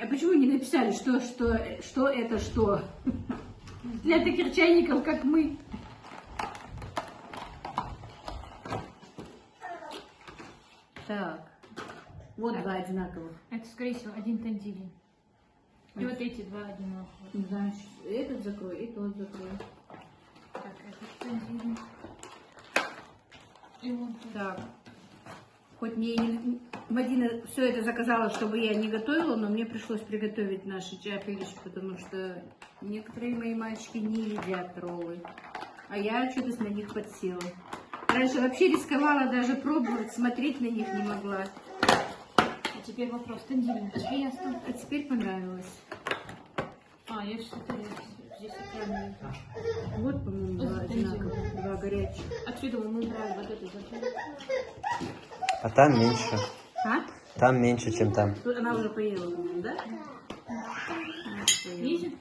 А почему не написали, что это что? Для таких чайников, как мы. Так, вот два одинаковых. Это, скорее всего, один тандилин. И вот эти два одинаковых. Значит, этот закрой и тот закрой. Так, этот тандилин. И вот тут. Так, хоть мне и Мадина все это заказала, чтобы я не готовила, но мне пришлось приготовить наши чапелища, потому что некоторые мои мальчики не едят роллы, а я что-то на них подсела. Раньше вообще рисковала даже пробовать, смотреть на них не могла. А теперь вопрос, тандилин, какие остались? А теперь понравилось. А, я что-то здесь экран. Вот, по-моему, два одинаковых, два горячих. Отсюда мы брали вот эту закрытую. А там меньше. А? Там меньше, чем там. Тут она уже поела, да? Видишь?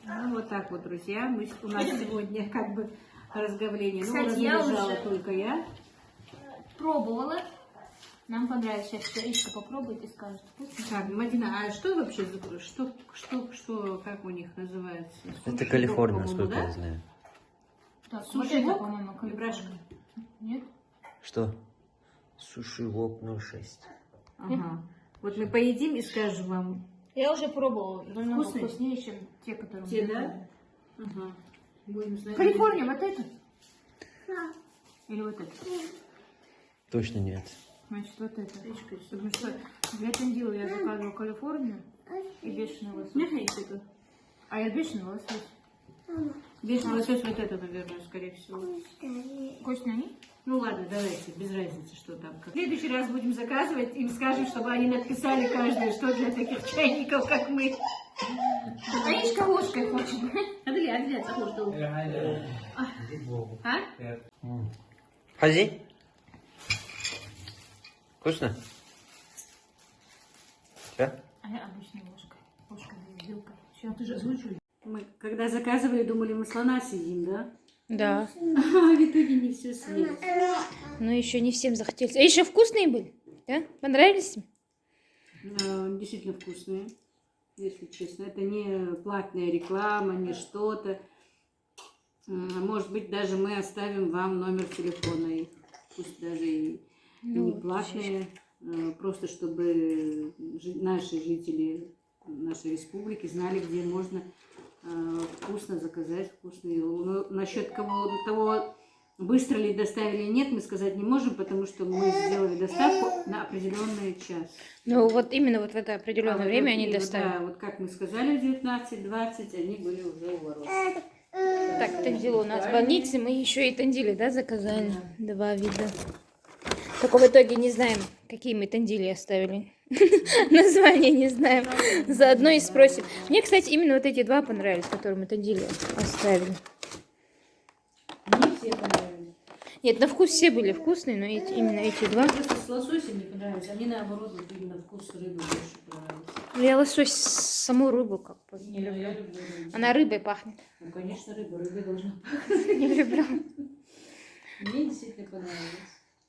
Ну, вот так вот, друзья. У нас сегодня как бы разговление. Ну, Кстати, я размножала уже- только я. Пробовала. Нам понравилось. Сейчас Иришка попробует и скажет, вкусно. Так, Мадина, а что вообще, что, как у них называется? Это Суши-вок, Калифорния, по-моему, сколько да? я знаю. Так, вот Суши-вок? это, по-моему, Брашка. Калифорния. Нет? Что? Суши Вок 06. Ага. Вот мы поедим и скажем вам. Я уже пробовала. Намного Вкусные? вкуснее, чем те, которые Те, мы да? делали. Ага. Будем знать. Калифорния, вот это? Или вот это? Точно нет. Значит, вот это. Потому что для тандила я заказывала Калифорнию и бешеный лосось. Мягкий это. А я бешеный лосось. Бешеный лосось вот это, наверное, скорее всего. Вкусные они? Ну ладно, давайте, без разницы, что там. В следующий раз будем заказывать, им скажем, чтобы они написали каждое, что для таких чайников, как мы. Таишка ложкой хочет. Аделя, захожу. А? Хази? Вкусно? Все? А я обычной ложкой. Ложкой или вилкой. Все. Ты же озвучивай. Мы, когда заказывали, думали, мы слона съедим, да? Да. А в итоге не все съели. Но еще не всем захотелось. А еще вкусные были? Да? Понравились? Действительно вкусные, если честно. Это не платная реклама, не что-то. Может быть, даже мы оставим вам номер телефона их. Пусть даже и не платные. Просто чтобы наши жители нашей республики знали, где можно вкусно заказать вкусную еду. Но насчет того, быстро ли доставили или нет, мы сказать не можем, потому что мы сделали доставку на определенный час. Ну вот именно вот в это определенное время они вот, доставили. Да, вот как мы сказали, в 19:20 они были уже у ворот. Так, тандил у нас в больнице. Мы еще и тандили, да, заказали? Два вида. Только в итоге не знаем, какие мы тандили оставили. Название не знаем. Заодно и спросим. Мне, кстати, именно вот эти два понравились, которые мы тандили оставили. Мне все понравились. Нет, на вкус все были вкусные, но именно эти два. Просто с лососем не понравились. Они наоборот, вот именно вкус рыбы больше понравился. Я лосось саму рыбу как бы не люблю. Я люблю рыбу. Она рыбой пахнет. Ну, конечно, рыба должна. Не люблю. Мне действительно понравилось.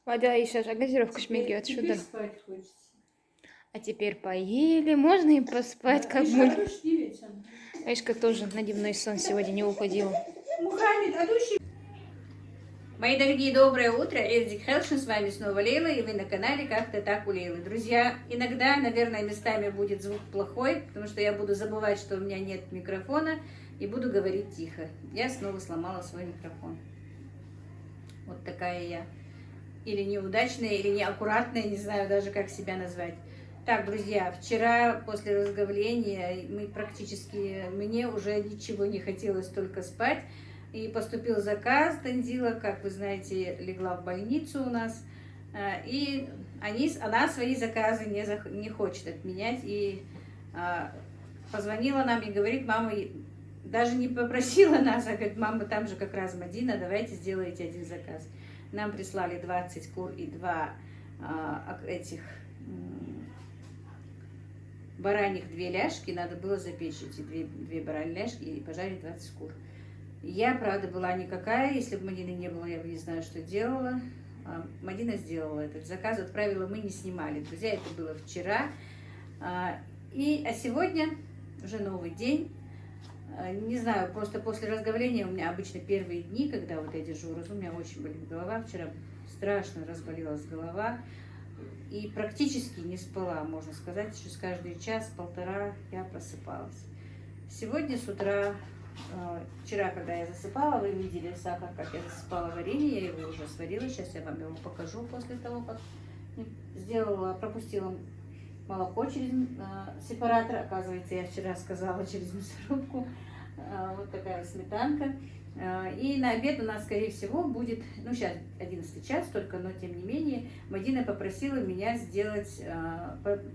Вода и сейчас газировка шмелькает. Что Теперь там? спать хочется. А теперь поели, можно и поспать, как Миша, мы. Адуш, не вечером. Аишка тоже на дневной сон сегодня не уходила. Мухаммед, Адуши. Мои дорогие, доброе утро. Эдик Хелшин, с вами снова Лейла, и вы на канале «Как-то так у Лейлы». Друзья, иногда, наверное, местами будет звук плохой, потому что я буду забывать, что у меня нет микрофона, и буду говорить тихо. Я снова сломала свой микрофон. Вот такая я. Или неудачная, или неаккуратная, не знаю даже, как себя назвать. Так, друзья, вчера после разговления мне уже ничего не хотелось, только спать. И поступил заказ тандила, как вы знаете, легла в больницу у нас. И она свои заказы не хочет отменять. И позвонила нам и говорит, мама, даже не попросила нас, а говорит, мама, там же как раз Мадина, давайте сделайте один заказ. Нам прислали 20 кур и 2 этих бараньих 2 ляжки. Надо было запечь эти 2 бараньи ляжки и пожарить 20 кур. Я, правда, была никакая. Если бы Мадины не было, я бы не знаю, что делала. Мадина сделала этот заказ. Отправила, мы не снимали. Друзья, это было вчера. А сегодня уже новый день. Не знаю, просто после разговления у меня обычно первые дни, когда вот я держу розу, у меня очень болит голова. Вчера страшно разболелась голова. И практически не спала, можно сказать, через каждый час-полтора я просыпалась. Сегодня с утра, вчера, когда я засыпала, вы видели сахар, как я засыпала варенье, я его уже сварила, сейчас я вам его покажу после того, как сделала, пропустила молоко через сепаратор, оказывается, я вчера сказала через мясорубку, вот такая сметанка. И на обед у нас, скорее всего, будет, ну, сейчас 11 час только, но тем не менее, Мадина попросила меня сделать,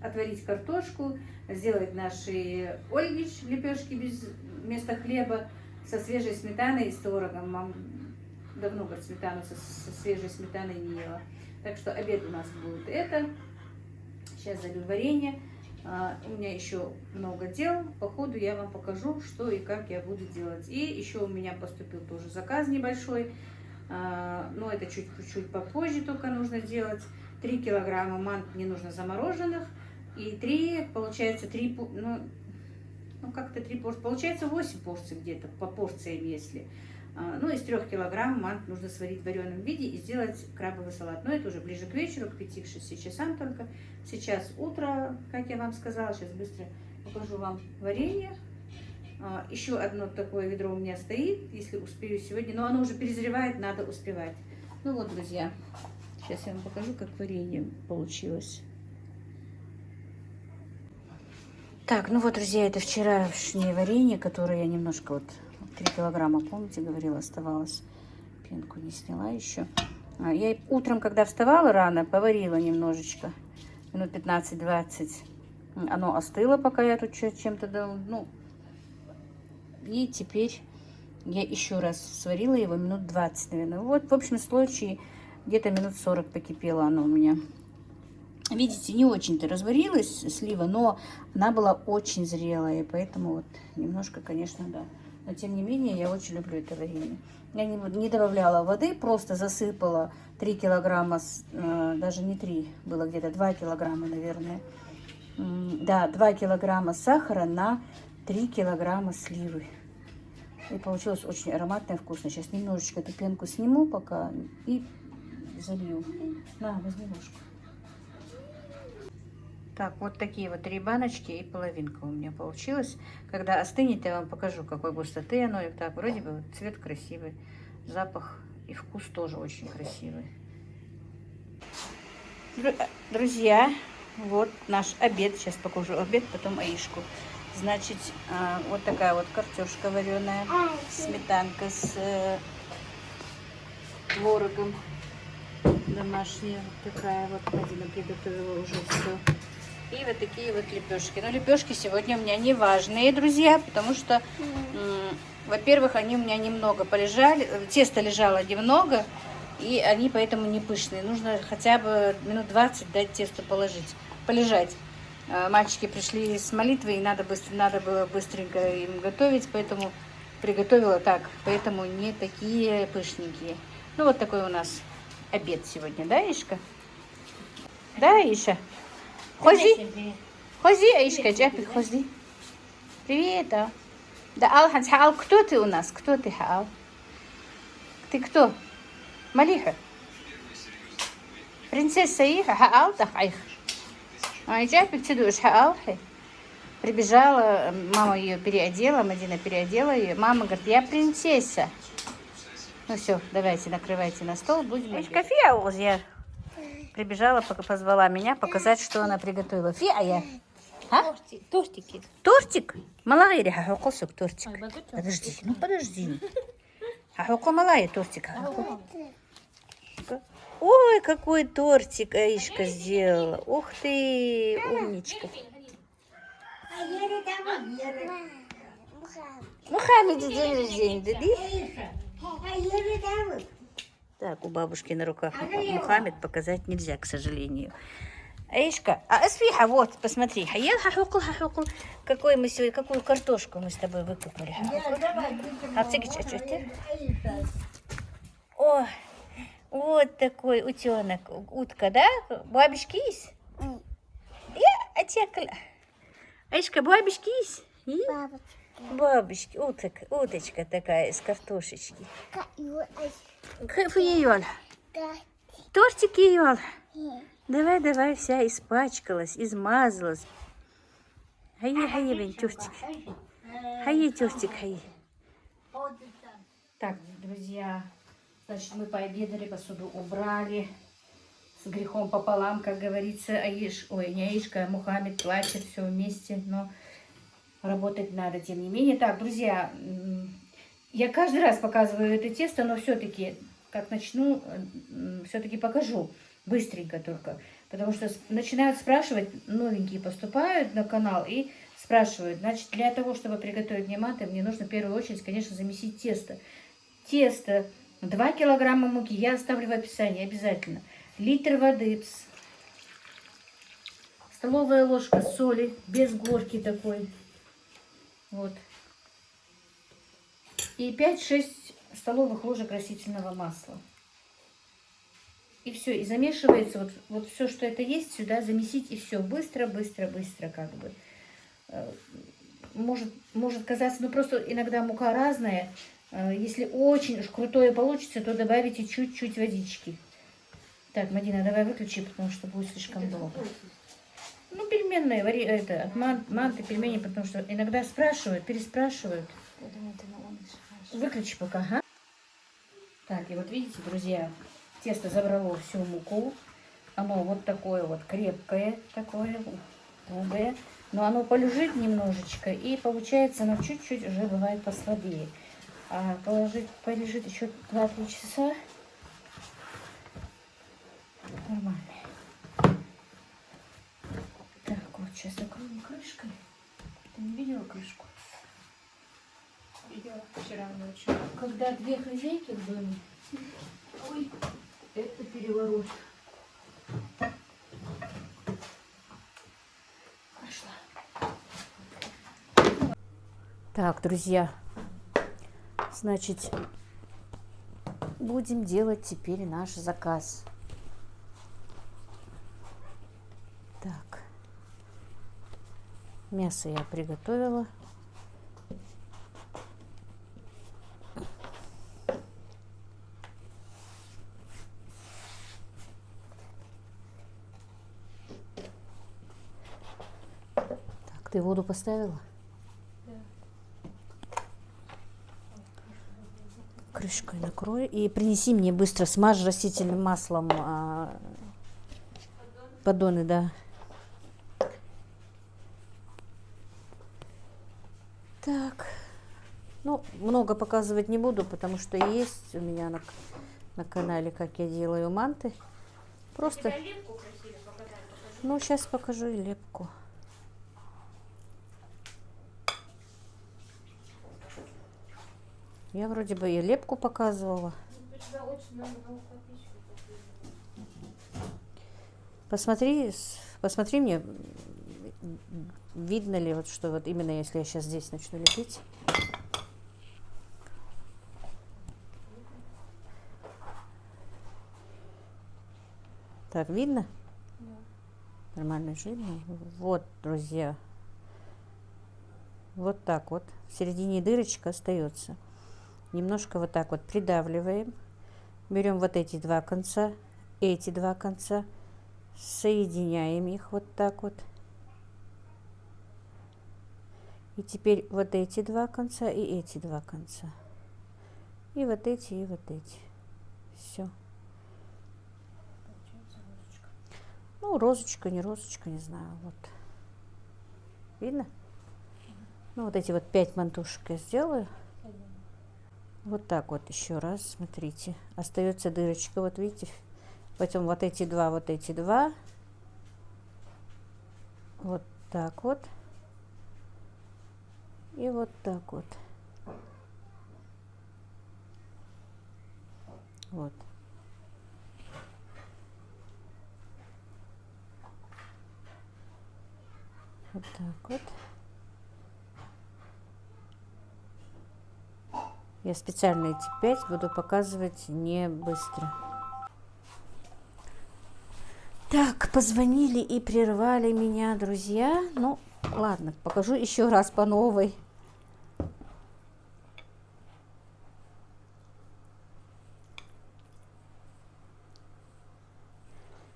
отварить картошку, сделать наши ольгич, лепешки вместо хлеба, со свежей сметаной и с творогом. Мам давно, говорит, сметану со свежей сметаной не ела. Так что обед у нас будет это. Сейчас залью варенье. У меня еще много дел. По ходу я вам покажу, что и как я буду делать. И еще у меня поступил тоже заказ небольшой. Но это чуть-чуть попозже только нужно делать. 3 килограмма мант мне нужно замороженных. И 3, получается, 3, ну как-то 3 порции. Получается 8 порций где-то, по порциям если. Ну, из 3 килограмм мант нужно сварить в вареном виде и сделать крабовый салат. Но это уже ближе к вечеру, к 5-6 часам только. Сейчас утро, как я вам сказала. Сейчас быстро покажу вам варенье. Еще одно такое ведро у меня стоит, если успею сегодня. Но оно уже перезревает, надо успевать. Ну вот, друзья, сейчас я вам покажу, как варенье получилось. Так, ну вот, друзья, это вчерашнее варенье, которое я немножко вот 3 килограмма, помните, говорила, оставалось. Пенку не сняла еще. Я утром, когда вставала рано, поварила немножечко, минут 15-20. Оно остыло, пока я тут чем-то дала. Ну, и теперь я еще раз сварила его минут 20, наверное. Вот, в общем случае, где-то минут 40 покипело оно у меня. Видите, не очень-то разварилась слива, но она была очень зрелая, поэтому вот немножко, конечно, да. Но тем не менее, я очень люблю это варенье. Я не добавляла воды, просто засыпала 3 килограмма, даже не 3, было где-то 2 килограмма, наверное. Да, 2 килограмма сахара на 3 килограмма сливы. И получилось очень ароматно и вкусно. Сейчас немножечко эту пенку сниму пока и залью. На, возьми ложку. Так, вот такие вот 3 баночки и половинка у меня получилась. Когда остынет, я вам покажу, какой густоты оно. И так, вроде бы цвет красивый, запах и вкус тоже очень красивый. Друзья, вот наш обед. Сейчас покажу обед, потом аишку. Значит, вот такая вот картошка вареная, сметанка с творогом домашняя. Вот такая вот Мадина приготовила уже все. И вот такие вот лепешки. Но лепешки сегодня у меня не важные, друзья, потому что, во-первых, они у меня немного полежали, тесто лежало немного, и они поэтому не пышные. Нужно хотя бы минут 20 дать тесту полежать. Мальчики пришли с молитвы, и надо было быстренько им готовить, поэтому приготовила так, поэтому не такие пышненькие. Ну вот такой у нас обед сегодня, да, Ишка? Да, Иша? Хози, Аишка, Джапи, хози. Привет, а. Да, Алхан, Хаал, кто ты у нас? Кто ты, Хаал? Ты кто? Малиха? Принцесса Иха, Хаал, так, Аих. А Джапи, ты думаешь, Хаал? Прибежала, мама ее переодела, Мадина переодела ее. Мама говорит, я принцесса. Ну все, давайте, накрывайте на стол, будем есть. Кофе, Озья. Прибежала, позвала меня показать, что она приготовила. Фия, а? Тортики. Тортик? Малайри, хахукосок тортик. Подожди, ну подожди. Хахуку малай тортик. Ой, какой тортик Аишка сделала. Ух ты, умничка. Мухаммед день рождения, Диди. Так, у бабушки на руках Мухаммед показать нельзя, к сожалению. Аишка, Асфиха, вот, посмотри. Хаял хахукул. Какую картошку мы с тобой выкупили. О, вот такой утенок, утка, да? Бабушки есть? Я отекла. Аишка, бабушки есть? Бабочка. Бабушки, уточка такая из картошечки. Как Фуёль. Тортик Юль. Давай, вся испачкалась, измазалась. Хай, блин, тортик. Хай, тортик, хай. Так, друзья, значит, мы пообедали, посуду убрали. С грехом пополам, как говорится, не Аишка, а Мухаммед плачет, все вместе, но работать надо, тем не менее. Так, друзья, я каждый раз показываю это тесто, но все-таки, как начну, все-таки покажу, быстренько только. Потому что начинают спрашивать, новенькие поступают на канал и спрашивают. Значит, для того, чтобы приготовить мне манты, мне нужно в первую очередь, конечно, замесить тесто. Тесто 2 килограмма муки, я оставлю в описании обязательно. Литр воды, столовая ложка соли, без горки такой. Вот. И 5-6 столовых ложек растительного масла. И все, и замешивается вот все, что это есть, сюда замесить, и все. Быстро, как бы. Может казаться, ну просто иногда мука разная. Если очень уж крутое получится, то добавите чуть-чуть водички. Так, Мадина, давай выключи, потому что будет слишком долго. Ну, пельменные, от манты, пельмени, потому что иногда спрашивают, переспрашивают. Выключи пока, ага. Так, и вот видите, друзья, тесто забрало всю муку. Оно вот такое вот крепкое, такое упругое. Но оно полежит немножечко, и получается оно чуть-чуть уже бывает послабее. А полежит еще 2-3 часа. Нормально. Так, вот сейчас закроем крышкой. Ты не видела крышку? Видела вчера ночью. Когда 2 хозяйки в доме. Ой, это переворот. Пошла. Так, друзья, значит, будем делать теперь наш заказ. Так, мясо я приготовила. Так, ты воду поставила? Крышкой накрой и принеси мне быстро, смажь растительным маслом поддоны, да. Так, ну, много показывать не буду, потому что есть у меня на канале, как я делаю манты. Просто, ну, сейчас покажу и лепку. Я вроде бы и лепку показывала. Посмотри мне, видно ли, вот что вот именно если я сейчас здесь начну лепить. Так, видно? Да. Нормально видно? Вот, друзья. Вот так вот. В середине дырочка остается. Немножко вот так вот придавливаем. Берем вот эти 2 конца, эти 2 конца, соединяем их вот так вот. И теперь вот эти 2 конца и эти 2 конца. И вот эти, и вот эти. Все. Ну, розочка, не знаю. Вот. Видно? Ну, вот эти вот 5 мантушек я сделаю. Вот так вот еще раз, смотрите. Остается дырочка, вот видите. Потом вот эти 2, вот эти 2. Вот так вот. И вот так вот. Вот. Вот так вот. Я специально эти 5 буду показывать не быстро. Так, позвонили и прервали меня, друзья. Ну, Ладно, покажу еще раз по новой.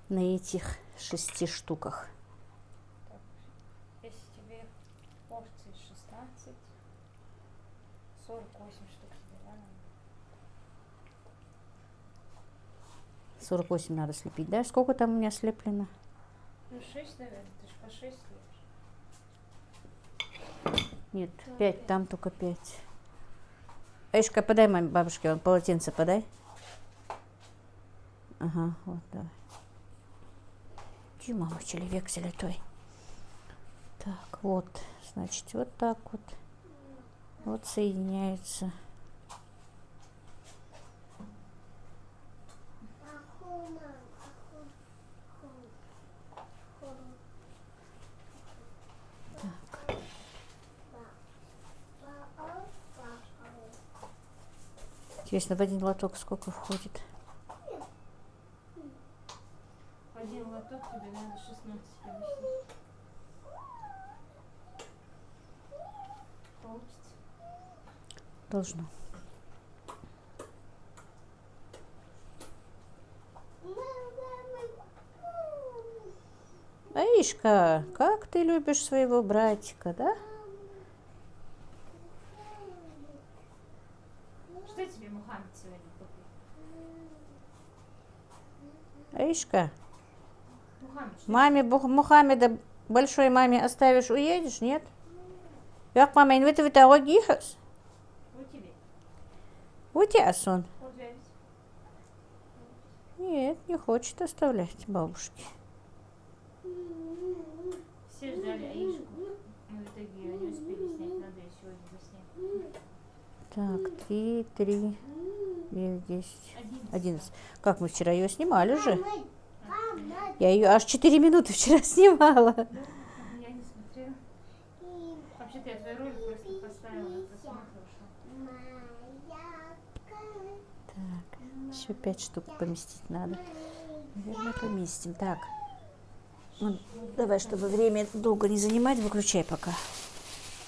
На этих 6 штуках. Если тебе порции 16, 48 штук тебе, да? 48 надо слепить, да? Сколько там у меня слеплено? Ну 6, наверное, ты же по 6 лепишь. Нет, 5, там только 5. Эшка, подай маме, бабушке, вон, полотенце подай. Ага, вот, давай. Чё, мама, человек золотой. Так, вот, значит, вот так вот. Вот соединяется. Интересно, в один лоток сколько входит? Один лоток тебе надо 16 поместить. Получится? Должно. Аишка, как ты любишь своего братика, да? Что тебе Мухаммед сегодня купил? Аишка, Мухаммед, что маме Мухаммеда, большой маме оставишь, уедешь, нет? Как мама, не вы того гихас? у тебя? У тебя сон. Вот взять. Нет, не хочет оставлять бабушки. Все ждали Аишку. Но в итоге не успели снять, надо ее сегодня заснять. Так, 3, 3, 9, 10, 11. 11. Как мы вчера ее снимали же? Я ее аж 4 минуты вчера снимала. Я не смотрела. Вообще-то я твой ролик просто поставила на просмотр, Так, еще 5 штук поместить надо. Наверное, поместим. Так, ну, давай, чтобы время долго не занимать, выключай пока.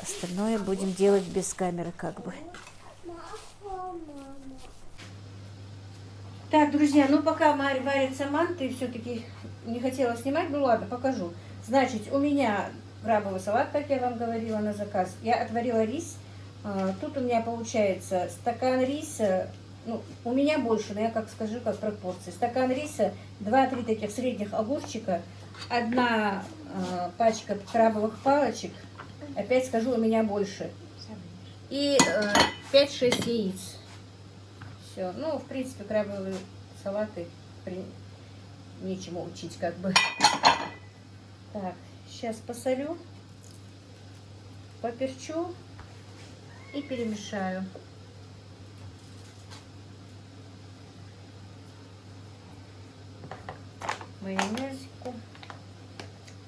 Остальное будем делать без камеры как бы. Так, друзья, ну пока Марь варится манты, все-таки не хотела снимать, ну ладно, покажу. Значит, у меня крабовый салат, как я вам говорила, на заказ. Я отварила рис. Тут у меня получается стакан риса, ну, у меня больше, но я как скажу, как пропорции. Стакан риса, 2-3 таких средних огурчика, одна пачка крабовых палочек, опять скажу, у меня больше. И 5-6 яиц. Все. Ну, в принципе, крабовые салаты нечему учить, как бы. Так, сейчас посолю, поперчу и перемешаю. Майонезику.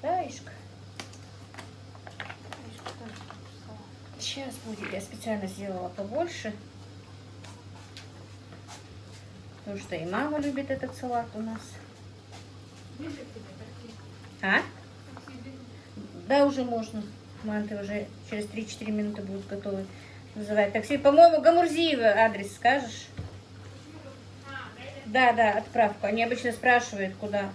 Аишка. Сейчас будет. Я специально сделала побольше. Потому что и мама любит этот салат у нас. А? Да, уже можно. Манты уже через 3-4 минуты будут готовы. Вызывать такси. По-моему, Гамурзиева адрес скажешь? Да, да, отправку. Они обычно спрашивают, куда.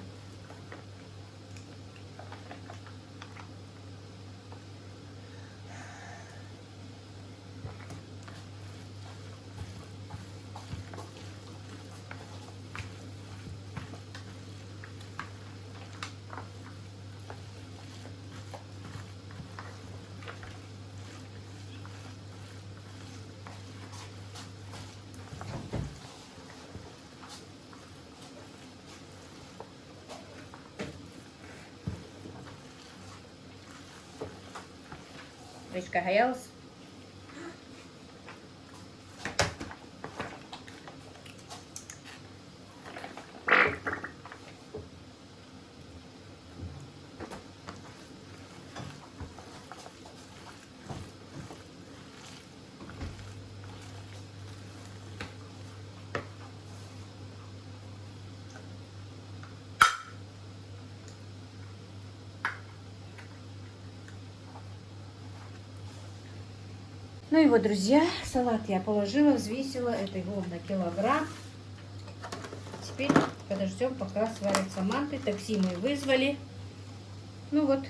Речка Хаялс. Ну и вот, друзья, салат я положила, взвесила. Это его на килограмм. Теперь подождем, пока сварятся манты. Такси мы вызвали. Ну вот,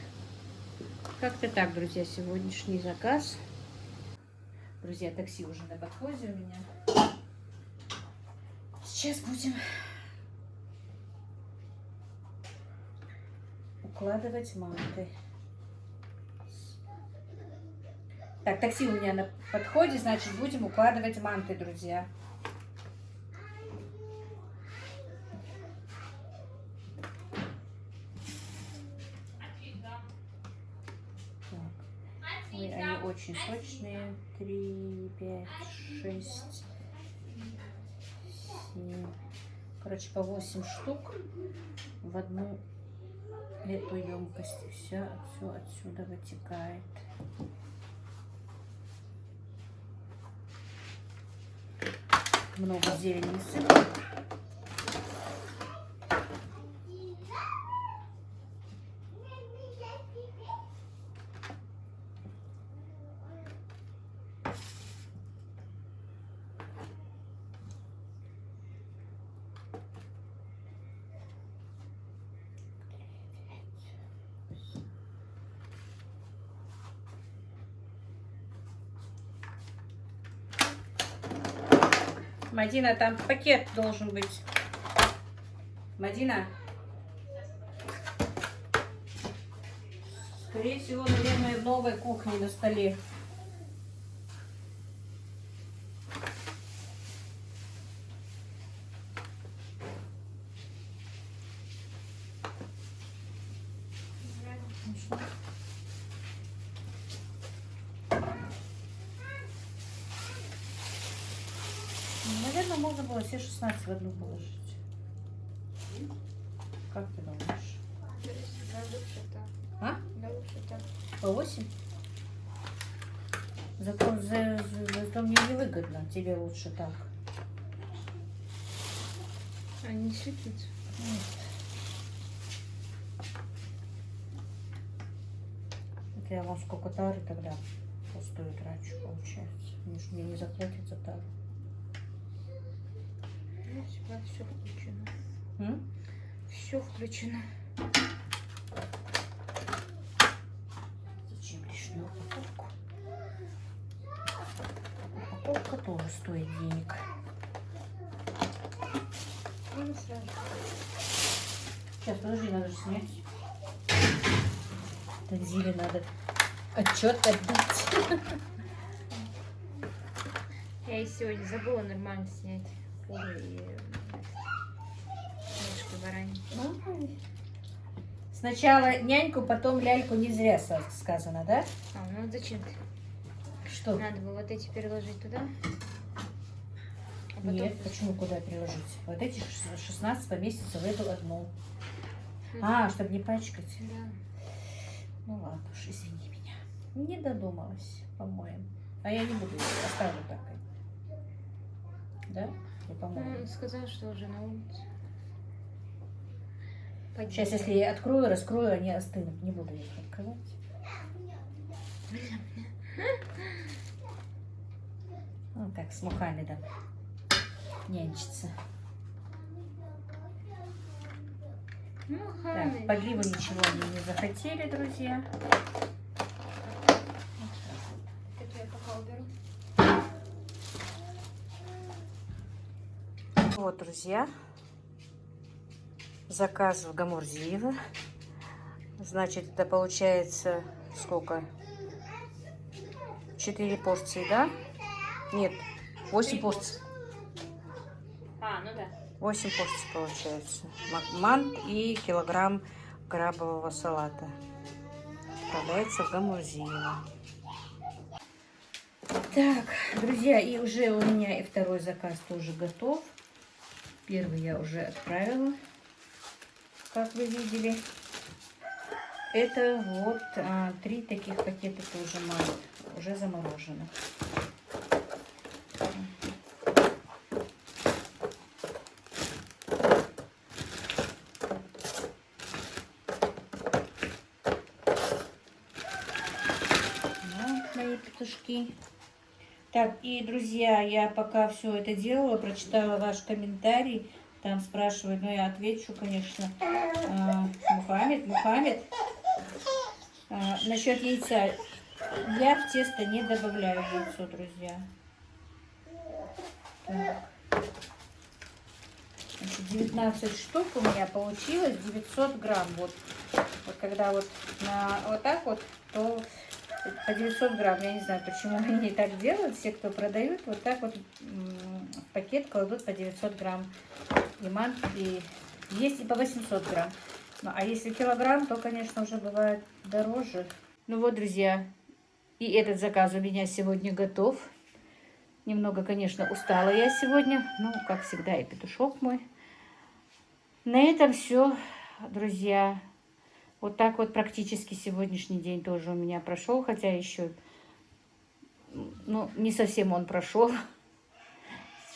как-то так, друзья, сегодняшний заказ. Друзья, такси уже на подходе у меня. Сейчас будем укладывать манты. Так, такси у меня на подходе, значит, будем укладывать манты, друзья. Ой, они очень сочные. 3, 5, 6, 7. Короче, по 8 штук в одну эту емкость. Все отсюда вытекает. Много зелени сыпем. Мадина, там пакет должен быть. Мадина. Скорее всего, наверное, в новой кухне на столе. Наверное, можно было все 16 в одну положить. Как ты думаешь? А? По 8? Зато мне невыгодно. Тебе лучше так. Они не сыпятся. Это я вам сколько тары тогда пустую трачу, получается. Мне не заплатят за тару. Все включено. Все включено. Зачем лишнюю упаковку? Упаковка тоже стоит денег. Можно сразу. Сейчас, подожди, надо же снять. Так, Зиле надо отчет отдать. Я и сегодня забыла нормально снять фуру и ножки бараньи. Сначала няньку, потом ляльку, не зря сказано, да? А, ну зачем ты? Что? Надо было вот эти переложить туда. А потом Нет, почему куда переложить? Вот эти 16 поместятся в эту одну. А, чтобы не пачкать. Да. Ну ладно уж, извини меня. Не додумалась, по-моему. А я не буду, оставлю так. Да? И по-моему. Он сказал, что уже на улице. Пойдем. Сейчас, если я открою, раскрою, они остынут. Не буду их открывать. Ну так, с Мухаммедом нянчится. Ну, Так, подливу ничего они не захотели, друзья. Это я пока уберу. Вот, друзья, заказ в Гамурзиево. Значит, это получается сколько? 4 порции, да? Нет, 8 порций. А, ну да. 8 порций получается. Мант и килограмм крабового салата. Отправляется в Гамурзиево. Так, друзья, и уже у меня и второй заказ тоже готов. Первый я уже отправила, как вы видели. Это вот 3 таких пакета тоже мант, уже заморожено. Вот мои петушки. Так, и, друзья, я пока все это делала, прочитала ваш комментарий. Там спрашивают, ну я отвечу, конечно. Мухаммед. Насчет яйца. Я в тесто не добавляю яйцо, друзья. Так. Значит, 19 штук у меня получилось, 900 грамм. Вот когда вот вот так вот, то по 900 грамм. Я не знаю, почему они так делают. Все, кто продают, вот так вот в пакет кладут по 900 грамм. И есть и по 800 грамм. Ну, а если килограмм, то, конечно, уже бывает дороже. Ну вот, друзья, и этот заказ у меня сегодня готов. Немного, конечно, устала я сегодня. Ну, как всегда, и петушок мой. На этом все, друзья. Вот так вот практически сегодняшний день тоже у меня прошел. Хотя еще, ну, не совсем он прошел.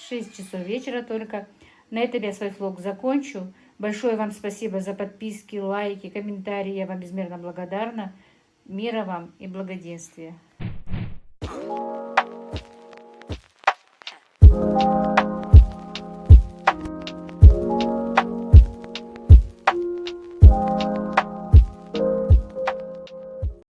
6 часов вечера только. На этом я свой влог закончу. Большое вам спасибо за подписки, лайки, комментарии. Я вам безмерно благодарна. Мира вам и благоденствия.